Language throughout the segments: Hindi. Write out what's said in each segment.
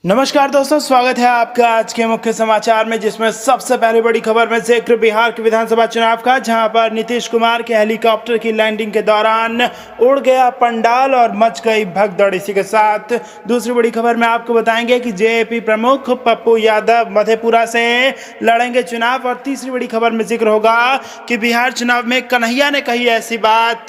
नमस्कार दोस्तों, स्वागत है आपका आज के मुख्य समाचार में, जिसमें सबसे पहले बड़ी खबर में जिक्र बिहार के विधानसभा चुनाव का, जहां पर नीतीश कुमार के हेलीकॉप्टर की लैंडिंग के दौरान उड़ गया पंडाल और मच गई भगदड़। इसी के साथ दूसरी बड़ी खबर में आपको बताएंगे कि जेएपी प्रमुख पप्पू यादव मधेपुरा से लड़ेंगे चुनाव। और तीसरी बड़ी खबर में जिक्र होगा कि बिहार चुनाव में कन्हैया ने कही ऐसी बात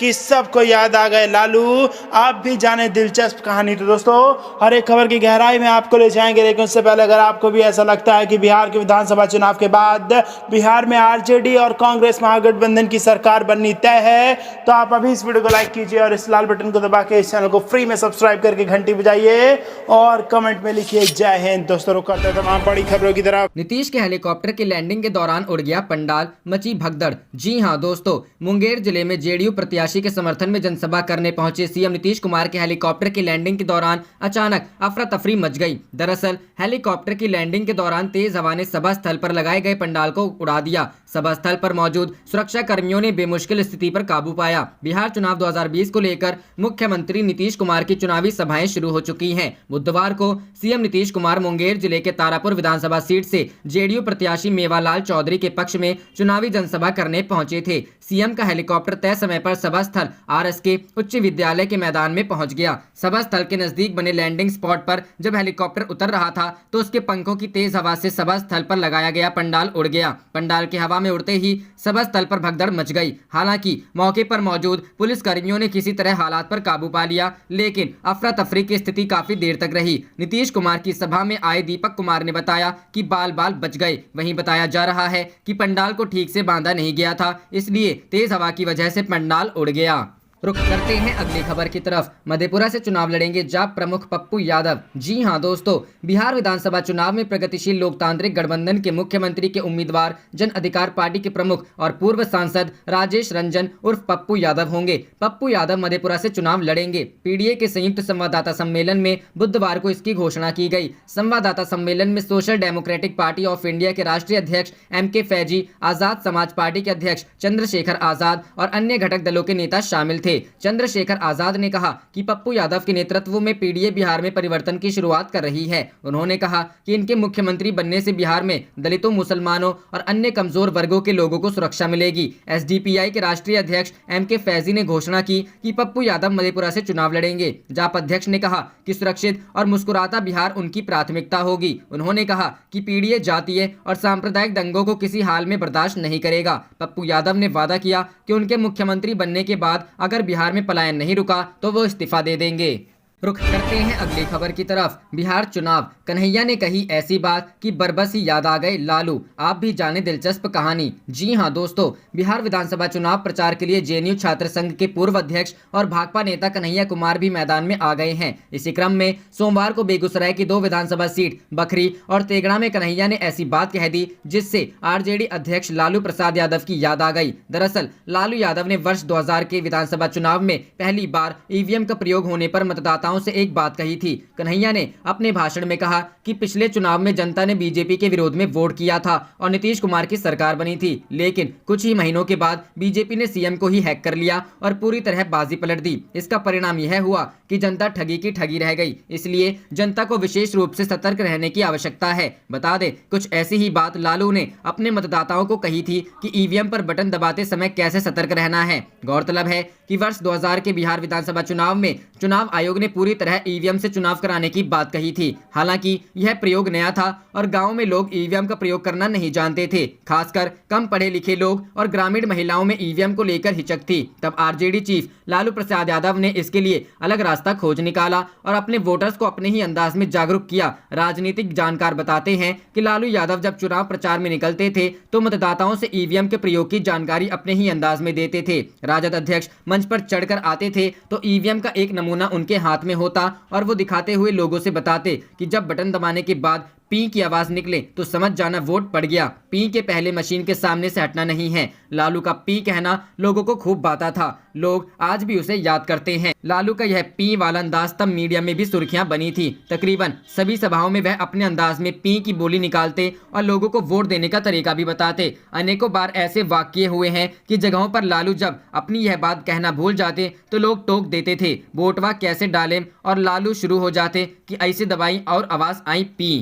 कि सबको याद आ गए लालू। आप भी जाने दिलचस्प कहानी। तो दोस्तों, हर एक खबर की गहराई में आपको ले जाएंगे, लेकिन उससे पहले अगर आपको भी ऐसा लगता है कि बिहार के विधानसभा चुनाव के बाद बिहार में आरजेडी और कांग्रेस महागठबंधन की सरकार बननी तय है, तो आप अभी इस वीडियो को लाइक कीजिए और इस लाल बटन को दबा के इस चैनल को फ्री में सब्सक्राइब करके घंटी बजाइए और कमेंट में लिखिए जय हिंद। दोस्तों, रुक करते हैं तमाम बड़ी खबरों की तरफ। नीतीश के हेलीकॉप्टर की लैंडिंग के दौरान उड़ गया पंडाल, मची भगदड़। जी हां दोस्तों, मुंगेर जिले में जेडीयू प्रत्याशी के समर्थन में जनसभा करने पहुंचे सीएम नीतीश कुमार के हेलीकॉप्टर की लैंडिंग के दौरान अचानक अफरा तफरी मच गई। दरअसल हेलीकॉप्टर की लैंडिंग के दौरान तेज हवा ने सभा स्थल पर लगाए गए पंडाल को उड़ा दिया। सभा स्थल पर मौजूद सुरक्षा कर्मियों ने बेमुश्किल स्थिति पर काबू पाया। बिहार चुनाव 2020 को लेकर मुख्यमंत्री नीतीश कुमार की चुनावी सभाएं शुरू हो चुकी हैं। बुधवार को सीएम नीतीश कुमार मुंगेर जिले के तारापुर विधानसभा सीट से जेडीयू प्रत्याशी मेवालाल चौधरी के पक्ष में चुनावी जनसभा करने पहुंचे थे। सीएम का हेलीकॉप्टर तय समय पर सभा स्थल आरएसके उच्च विद्यालय के मैदान में पहुंच गया। सभा स्थल के नजदीक बने लैंडिंग स्पॉट पर जब हेलीकॉप्टर उतर रहा था तो उसके पंखों की तेज हवा से सभा स्थल पर लगाया गया पंडाल उड़ गया। पंडाल की हवा में उड़ते ही सभा स्थल पर भगदड़ मच गई। हालांकि मौके पर मौजूद पुलिस कर्मियों ने किसी तरह हालात पर काबू पा लिया, लेकिन अफरा तफरी की स्थिति काफी देर तक रही। नीतीश कुमार की सभा में आए दीपक कुमार ने बताया कि बाल बाल बच गए। वहीं बताया जा रहा है कि पंडाल को ठीक से बांधा नहीं गया था, इसलिए तेज हवा की वजह से पंडाल उड़ गया। रुख करते हैं अगली खबर की तरफ। मधेपुरा से चुनाव लड़ेंगे जाप प्रमुख पप्पू यादव। जी हां दोस्तों, बिहार विधानसभा चुनाव में प्रगतिशील लोकतांत्रिक गठबंधन के मुख्यमंत्री के उम्मीदवार जन अधिकार पार्टी के प्रमुख और पूर्व सांसद राजेश रंजन उर्फ पप्पू यादव होंगे। पप्पू यादव मधेपुरा से चुनाव लड़ेंगे। पीडीए के संयुक्त संवाददाता सम्मेलन में बुधवार को इसकी घोषणा की गई। संवाददाता सम्मेलन में social democratic party of India के राष्ट्रीय अध्यक्ष एम.के. फैजी, आजाद समाज पार्टी के अध्यक्ष चंद्रशेखर आजाद और अन्य घटक दलों के नेता शामिल थे। चंद्रशेखर आजाद ने कहा कि पप्पू यादव के नेतृत्व में पीडीए बिहार में परिवर्तन की शुरुआत कर रही है। उन्होंने कहा कि इनके मुख्यमंत्री बनने से बिहार में दलितों, मुसलमानों और अन्य कमजोर वर्गों के लोगों को सुरक्षा मिलेगी। एसडीपीआई के राष्ट्रीय अध्यक्ष एम.के. फैजी ने घोषणा की कि पप्पू यादव मधेपुरा से चुनाव लड़ेंगे। जाप अध्यक्ष ने कहा कि सुरक्षित और मुस्कुराता बिहार उनकी प्राथमिकता होगी। उन्होंने कहा कि पीडीए जातीय और सांप्रदायिक दंगों को किसी हाल में बर्दाश्त नहीं करेगा। पप्पू यादव ने वादा किया कि उनके मुख्यमंत्री बनने के बाद अगर बिहार में पलायन नहीं रुका तो वो इस्तीफा दे देंगे। रुख करते हैं अगली खबर की तरफ। बिहार चुनाव, कन्हैया ने कही ऐसी बात कि बरबस ही याद आ गए लालू। आप भी जाने दिलचस्प कहानी। जी हां दोस्तों, बिहार विधानसभा चुनाव प्रचार के लिए जेएनयू छात्र संघ के पूर्व अध्यक्ष और भाकपा नेता कन्हैया कुमार भी मैदान में आ गए हैं। इसी क्रम में सोमवार को बेगूसराय की 2 विधानसभा सीट बखरी और तेगड़ा में कन्हैया ने ऐसी बात कह दी जिससे आरजेडी अध्यक्ष लालू प्रसाद यादव की याद आ गई। दरअसल लालू यादव ने वर्ष 2000 के विधानसभा चुनाव में पहली बार ईवीएम का प्रयोग होने पर मतदाताओं से एक बात कही थी। कन्हैया ने अपने भाषण में कहा कि पिछले चुनाव में जनता ने बीजेपी के विरोध में वोट किया था और नीतीश कुमार की सरकार बनी थी, लेकिन कुछ ही महीनों के बाद बीजेपी ने सीएम को ही हैक कर लिया और पूरी तरह बाजी पलट दी। इसका परिणाम यह हुआ कि जनता ठगी की ठगी रह गई। इसलिए जनता को विशेष रूप से सतर्क रहने की आवश्यकता है। बता दें, कुछ ऐसी ही बात लालू ने अपने मतदाताओं को कही थी कि ईवीएम पर बटन दबाते समय कैसे सतर्क रहना है। गौरतलब है कि वर्ष 2000 के बिहार विधानसभा चुनाव में चुनाव आयोग ने पूरी तरह ईवीएम से चुनाव कराने की बात कही थी। हालांकि यह प्रयोग नया था और गांव में लोग ईवीएम का प्रयोग करना नहीं जानते थे। खासकर कम पढ़े लिखे लोग और ग्रामीण महिलाओं में ईवीएम को लेकर हिचक थी। तब आरजेडी चीफ लालू प्रसाद यादव ने इसके लिए अलग रास्ता खोज निकाला और अपने वोटर्स को अपने ही अंदाज में जागरूक किया। राजनीतिक जानकार बताते हैं कि लालू यादव जब चुनाव प्रचार में निकलते थे तो मतदाताओं से ईवीएम के प्रयोग की जानकारी अपने ही अंदाज में देते थे। राजद अध्यक्ष मंच पर चढ़कर आते थे तो ईवीएम का एक नमूना उनके हाथ में होता और वो दिखाते हुए लोगों से बताते कि जब बटन दबाने के बाद पी की आवाज निकले तो समझ जाना वोट पड़ गया। पी के पहले मशीन के सामने से हटना नहीं है। लालू का पी कहना लोगों को खूब भाता था। लोग आज भी उसे याद करते हैं। लालू का यह पी वाला अंदाज तब मीडिया में भी सुर्खियां बनी थी। तकरीबन सभी सभाओं में वह अपने अंदाज में पी की बोली निकालते और लोगों को वोट देने का तरीका भी बताते। अनेकों बार ऐसे वाकये हुए हैं कि जगहों पर लालू जब अपनी यह बात कहना भूल जाते तो लोग टोक देते थे, वोटवा कैसे डालें, और लालू शुरू हो जाते कि ऐसे दवाई और आवाज आई पी।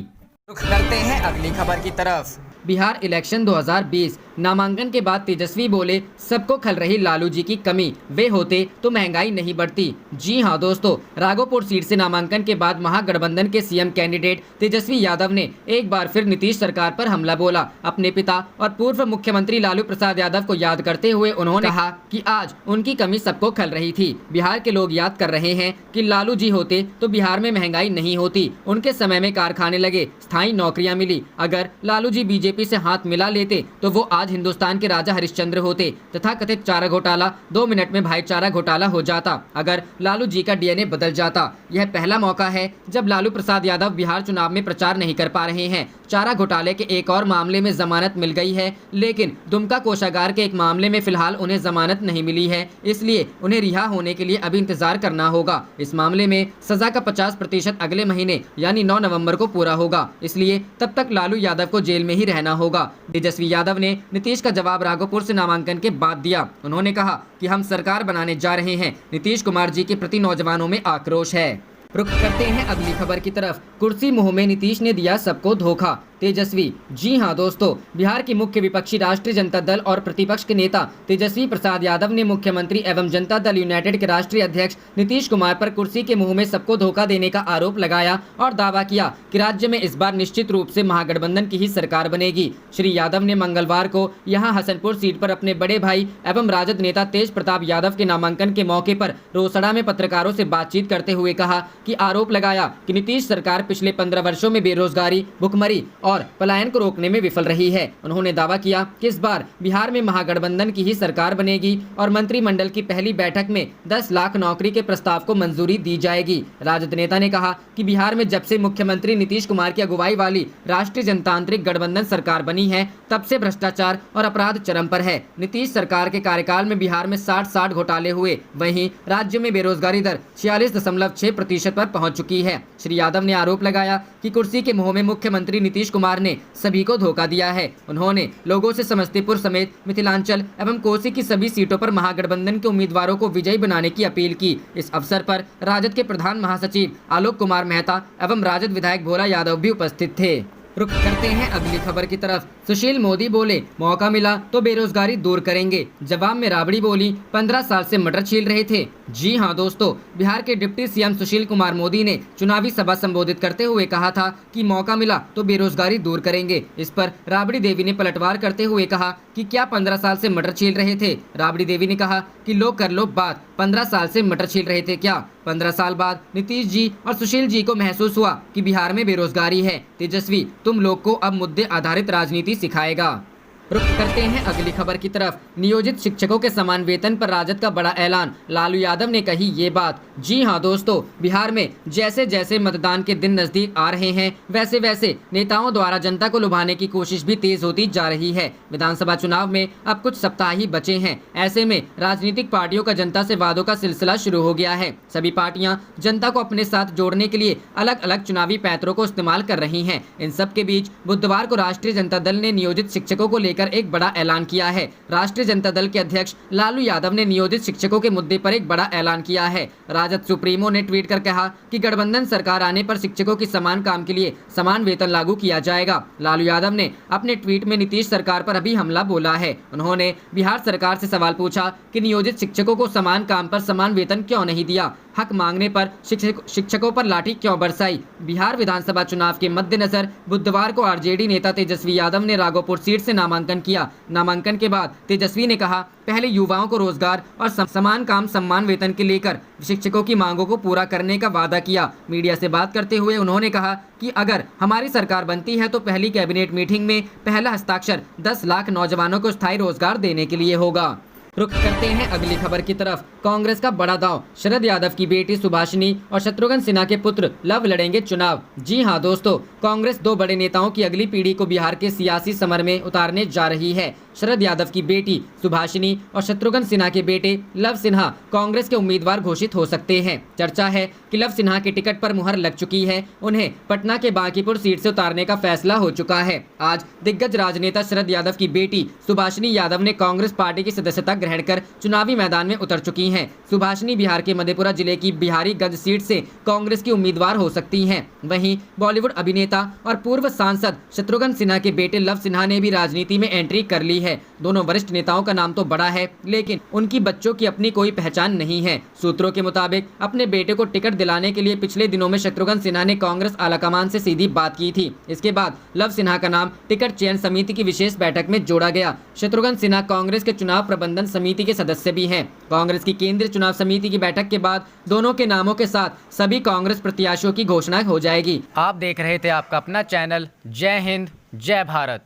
रुख करते हैं अगली खबर की तरफ। बिहार इलेक्शन 2020 नामांकन के बाद तेजस्वी बोले सबको खल रही लालू जी की कमी, वे होते तो महंगाई नहीं बढ़ती। जी हां दोस्तों, राघोपुर सीट से नामांकन के बाद महागठबंधन के सीएम कैंडिडेट तेजस्वी यादव ने एक बार फिर नीतीश सरकार पर हमला बोला। अपने पिता और पूर्व मुख्यमंत्री लालू प्रसाद यादव को याद करते हुए उन्होंने कहा कि आज उनकी कमी सबको खल रही थी। बिहार के लोग याद कर रहे हैं कि लालू जी होते तो बिहार में महंगाई नहीं होती, उनके समय में कारखाने लगे, स्थायी नौकरियां मिली। अगर लालू जी बीजेपी से हाथ मिला लेते तो वो आज हिंदुस्तान के राजा हरिश्चंद्र होते तथा कथित चारा घोटाला 2 मिनट में भाईचारा घोटाला हो जाता अगर लालू जी का डीएनए बदल जाता। यह पहला मौका है जब लालू प्रसाद यादव बिहार चुनाव में प्रचार नहीं कर पा रहे हैं। चारा घोटाले के एक और मामले में जमानत मिल गई है, लेकिन दुमका कोषागार के एक मामले में फिलहाल उन्हें जमानत नहीं मिली है, इसलिए उन्हें रिहा होने के लिए अभी इंतजार करना होगा। इस मामले में सजा का 50% अगले महीने यानी 9 नवंबर को पूरा होगा, इसलिए तब तक लालू यादव को जेल में ही रहना होगा। तेजस्वी यादव ने नीतीश का जवाब राघोपुर से नामांकन के बाद दिया। उन्होंने कहा कि हम सरकार बनाने जा रहे हैं। नीतीश कुमार जी के प्रति नौजवानों में आक्रोश है। रुख करते हैं अगली खबर की तरफ। कुर्सी मुंह में नीतीश ने दिया सबको धोखा, तेजस्वी। जी हां दोस्तों, बिहार की मुख्य विपक्षी राष्ट्रीय जनता दल और प्रतिपक्ष के नेता तेजस्वी प्रसाद यादव ने मुख्यमंत्री एवं जनता दल यूनाइटेड के राष्ट्रीय अध्यक्ष नीतीश कुमार पर कुर्सी के मुंह में सबको धोखा देने का आरोप लगाया और दावा किया कि राज्य में इस बार निश्चित रूप से महागठबंधन की ही सरकार बनेगी। श्री यादव ने मंगलवार को यहां हसनपुर सीट पर अपने बड़े भाई एवं राजद नेता तेज प्रताप यादव के नामांकन के मौके पर रोसड़ा में पत्रकारों से बातचीत करते हुए कहा कि आरोप लगाया कि नीतीश सरकार पिछले 15 वर्षों में बेरोजगारी, भुखमरी और पलायन को रोकने में विफल रही है। उन्होंने दावा किया कि इस बार बिहार में महागठबंधन की ही सरकार बनेगी और मंत्रिमंडल की पहली बैठक में 10 लाख नौकरी के प्रस्ताव को मंजूरी दी जाएगी। राजद नेता ने कहा कि बिहार में जब से मुख्यमंत्री नीतीश कुमार की अगुवाई वाली राष्ट्रीय जनतांत्रिक गठबंधन सरकार बनी है, तब से भ्रष्टाचार और अपराध चरम पर है। नीतीश सरकार के कार्यकाल में बिहार में 60 घोटाले हुए, वहीं राज्य में बेरोजगारी दर 46.6% पर पहुंच चुकी है। श्री यादव ने आरोप लगाया कि कुर्सी के मुंह में मुख्यमंत्री नीतीश कुमार ने सभी को धोखा दिया है। उन्होंने लोगों से समस्तीपुर समेत मिथिलांचल एवं कोसी की सभी सीटों पर महागठबंधन के उम्मीदवारों को विजयी बनाने की अपील की। इस अवसर पर राजद के प्रधान महासचिव आलोक कुमार मेहता एवं राजद विधायक भोला यादव भी उपस्थित थे। रुख करते हैं अगली खबर की तरफ। सुशील मोदी बोले मौका मिला तो बेरोजगारी दूर करेंगे। जवाब में राबड़ी बोली 15 साल से मटर छील रहे थे। जी हां दोस्तों, बिहार के डिप्टी सीएम सुशील कुमार मोदी ने चुनावी सभा संबोधित करते हुए कहा था कि मौका मिला तो बेरोजगारी दूर करेंगे। इस पर राबड़ी देवी ने पलटवार करते हुए कहा कि क्या 15 साल से मटर छील रहे थे। राबड़ी देवी ने कहा कि लो कर लो बात, 15 साल से मटर छील रहे थे क्या? 15 साल बाद नीतीश जी और सुशील जी को महसूस हुआ कि बिहार में बेरोजगारी है। तेजस्वी तुम लोग को अब मुद्दे आधारित राजनीति सिखाएगा। रुख करते हैं अगली खबर की तरफ। नियोजित शिक्षकों के समान वेतन पर राजद का बड़ा ऐलान, लालू यादव ने कही ये बात। जी हां दोस्तों, बिहार में जैसे जैसे मतदान के दिन नजदीक आ रहे हैं, वैसे वैसे नेताओं द्वारा जनता को लुभाने की कोशिश भी तेज होती जा रही है। विधानसभा चुनाव में अब कुछ सप्ताह ही बचे हैं। ऐसे में राजनीतिक पार्टियों का जनता से वादों का सिलसिला शुरू हो गया है। सभी पार्टियां जनता को अपने साथ जोड़ने के लिए अलग अलग चुनावी पैंतरों को इस्तेमाल कर रही हैं। इन सब के बीच बुधवार को राष्ट्रीय जनता दल ने नियोजित शिक्षकों को लेकर एक बड़ा ऐलान किया है। राष्ट्रीय जनता दल के अध्यक्ष लालू यादव ने नियोजित शिक्षकों के मुद्दे पर एक बड़ा ऐलान किया है। राजद सुप्रीमो ने ट्वीट कर कहा कि गठबंधन सरकार आने पर शिक्षकों की समान काम के लिए समान वेतन लागू किया जाएगा। लालू यादव ने अपने ट्वीट में नीतीश सरकार पर अभी हमला बोला है। उन्होंने बिहार सरकार से सवाल पूछा कि नियोजित शिक्षकों को समान काम पर समान वेतन क्यों नहीं दिया, हक मांगने पर शिक्षकों पर लाठी क्यों बरसाई। बिहार विधानसभा चुनाव के मद्देनजर बुधवार को आरजेडी नेता तेजस्वी यादव ने राघोपुर सीट से नामांकन किया। नामांकन के बाद तेजस्वी ने कहा पहले युवाओं को रोजगार और समान काम सम्मान वेतन के लेकर शिक्षकों की मांगों को पूरा करने का वादा किया। मीडिया से बात करते हुए उन्होंने कहा कि अगर हमारी सरकार बनती है तो पहली कैबिनेट मीटिंग में पहला हस्ताक्षर 10 लाख नौजवानों को स्थायी रोजगार देने के लिए होगा। रुख करते हैं अगली खबर की तरफ। कांग्रेस का बड़ा दांव, शरद यादव की बेटी सुभाषिनी और शत्रुघ्न सिन्हा के पुत्र लव लड़ेंगे चुनाव। जी हां दोस्तों, कांग्रेस दो बड़े नेताओं की अगली पीढ़ी को बिहार के सियासी समर में उतारने जा रही है। शरद यादव की बेटी सुभाषिनी और शत्रुघ्न सिन्हा के बेटे लव सिन्हा कांग्रेस के उम्मीदवार घोषित हो सकते हैं। चर्चा है कि लव सिन्हा के टिकट पर मुहर लग चुकी है। उन्हें पटना के बांकीपुर सीट से उतारने का फैसला हो चुका है। आज दिग्गज राजनेता शरद यादव की बेटी सुभाषिनी यादव ने कांग्रेस पार्टी की सदस्यता ग्रहण कर चुनावी मैदान में उतर चुकी हैं। सुभाषिनी बिहार के मधेपुरा जिले की बिहारीगंज सीट से कांग्रेस की उम्मीदवार हो सकती हैं। वहीं बॉलीवुड अभिनेता और पूर्व सांसद शत्रुघ्न सिन्हा के बेटे लव सिन्हा ने भी राजनीति में एंट्री कर ली है। दोनों वरिष्ठ नेताओं का नाम तो बड़ा है, लेकिन उनकी बच्चों की अपनी कोई पहचान नहीं है। सूत्रों के मुताबिक अपने बेटे को टिकट दिलाने के लिए पिछले दिनों में शत्रुघ्न सिन्हा ने कांग्रेस आलाकमान से सीधी बात की थी। इसके बाद लव सिन्हा का नाम टिकट चयन समिति की विशेष बैठक में जोड़ा गया। शत्रुघ्न सिन्हा कांग्रेस के चुनाव प्रबंधन समिति के सदस्य भी हैं। कांग्रेस की केंद्रीय चुनाव समिति की बैठक के बाद दोनों के नामों के साथ सभी कांग्रेस प्रत्याशियों की घोषणा हो जाएगी। आप देख रहे थे आपका अपना चैनल जय हिंद जय भारत।